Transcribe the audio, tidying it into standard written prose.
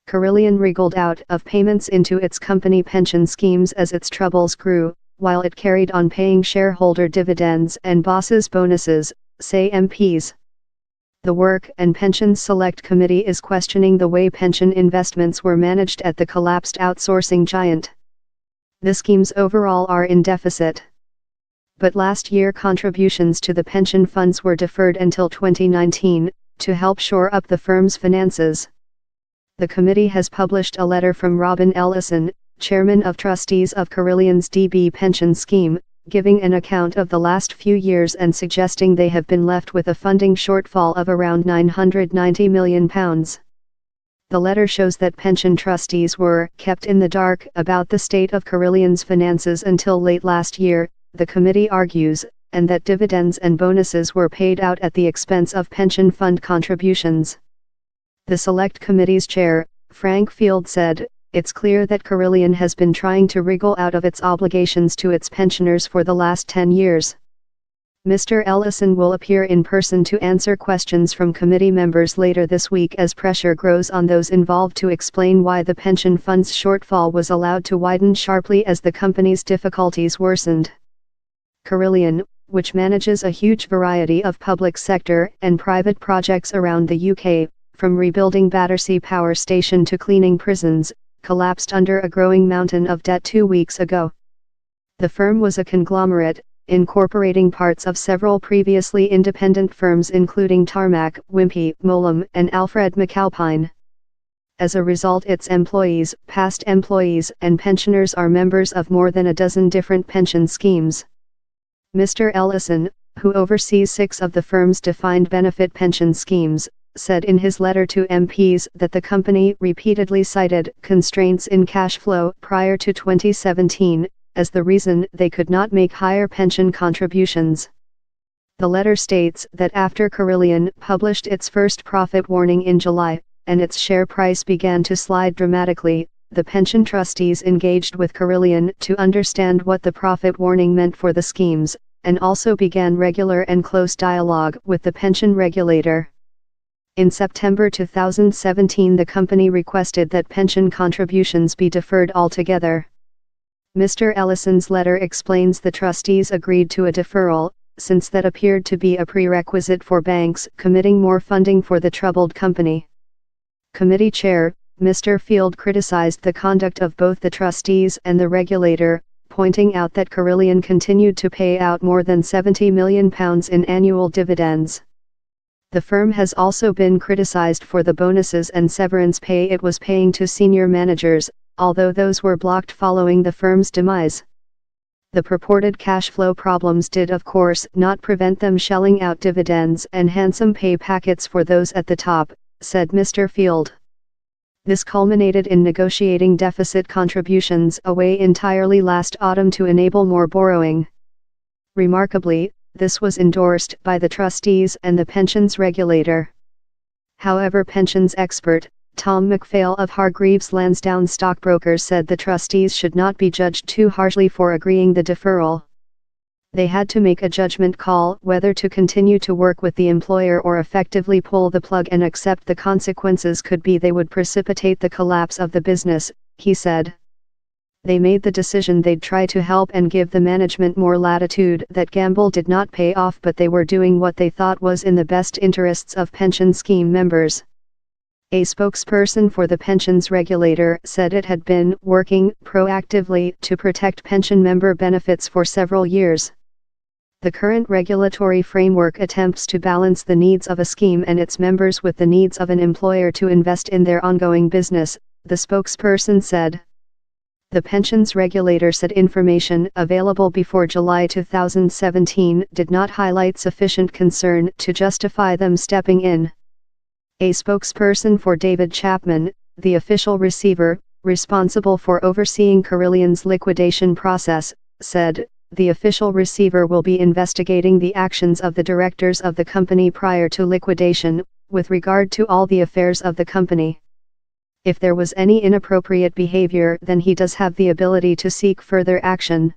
Carillion wriggled out of payments into its company pension schemes as its troubles grew, while it carried on paying shareholder dividends and bosses' bonuses, say MPs. The Work and Pensions Select Committee is questioning the way pension investments were managed at the collapsed outsourcing giant. The schemes overall are in deficit. But last year contributions to the pension funds were deferred until 2019, to help shore up the firm's finances. The committee has published a letter from Robin Ellison, chairman of trustees of Carillion's DB pension scheme, giving an account of the last few years and suggesting they have been left with a funding shortfall of around £990 million. The letter shows that pension trustees were kept in the dark about the state of Carillion's finances until late last year, the committee argues, and that dividends and bonuses were paid out at the expense of pension fund contributions. The Select Committee's chair, Frank Field, said, "It's clear that Carillion has been trying to wriggle out of its obligations to its pensioners for the last 10 years. Mr. Ellison will appear in person to answer questions from committee members later this week as pressure grows on those involved to explain why the pension fund's shortfall was allowed to widen sharply as the company's difficulties worsened. Carillion, which manages a huge variety of public sector and private projects around the UK, from rebuilding Battersea Power Station to cleaning prisons, collapsed under a growing mountain of debt 2 weeks ago. The firm was a conglomerate, incorporating parts of several previously independent firms including Tarmac, Wimpey, Molam, and Alfred McAlpine. As a result, its employees, past employees, and pensioners are members of more than a dozen different pension schemes." Mr. Ellison, who oversees 6 of the firm's defined benefit pension schemes, said in his letter to MPs that the company repeatedly cited constraints in cash flow prior to 2017, as the reason they could not make higher pension contributions. The letter states that after Carillion published its first profit warning in July, and its share price began to slide dramatically, the pension trustees engaged with Carillion to understand what the profit warning meant for the schemes, and also began regular and close dialogue with the pension regulator. In September 2017, the company requested that pension contributions be deferred altogether. Mr. Ellison's letter explains the trustees agreed to a deferral, since that appeared to be a prerequisite for banks committing more funding for the troubled company. Committee chair, Mr. Field criticized the conduct of both the trustees and the regulator, pointing out that Carillion continued to pay out more than £70 million in annual dividends. The firm has also been criticized for the bonuses and severance pay it was paying to senior managers, although those were blocked following the firm's demise. The purported cash flow problems did of course not prevent them shelling out dividends and handsome pay packets for those at the top, said Mr. Field. This culminated in negotiating deficit contributions away entirely last autumn to enable more borrowing. Remarkably, this was endorsed by the trustees and the pensions regulator. However, pensions expert, Tom McPhail of Hargreaves Lansdowne Stockbrokers said the trustees should not be judged too harshly for agreeing the deferral. They had to make a judgment call whether to continue to work with the employer or effectively pull the plug and accept the consequences could be they would precipitate the collapse of the business, he said. They made the decision they'd try to help and give the management more latitude. That gamble did not pay off, but they were doing what they thought was in the best interests of pension scheme members. A spokesperson for the pensions regulator said it had been working proactively to protect pension member benefits for several years. The current regulatory framework attempts to balance the needs of a scheme and its members with the needs of an employer to invest in their ongoing business, the spokesperson said. The pensions regulator said information available before July 2017 did not highlight sufficient concern to justify them stepping in. A spokesperson for David Chapman, the official receiver, responsible for overseeing Carillion's liquidation process, said, "The official receiver will be investigating the actions of the directors of the company prior to liquidation, with regard to all the affairs of the company. If there was any inappropriate behavior, then he does have the ability to seek further action."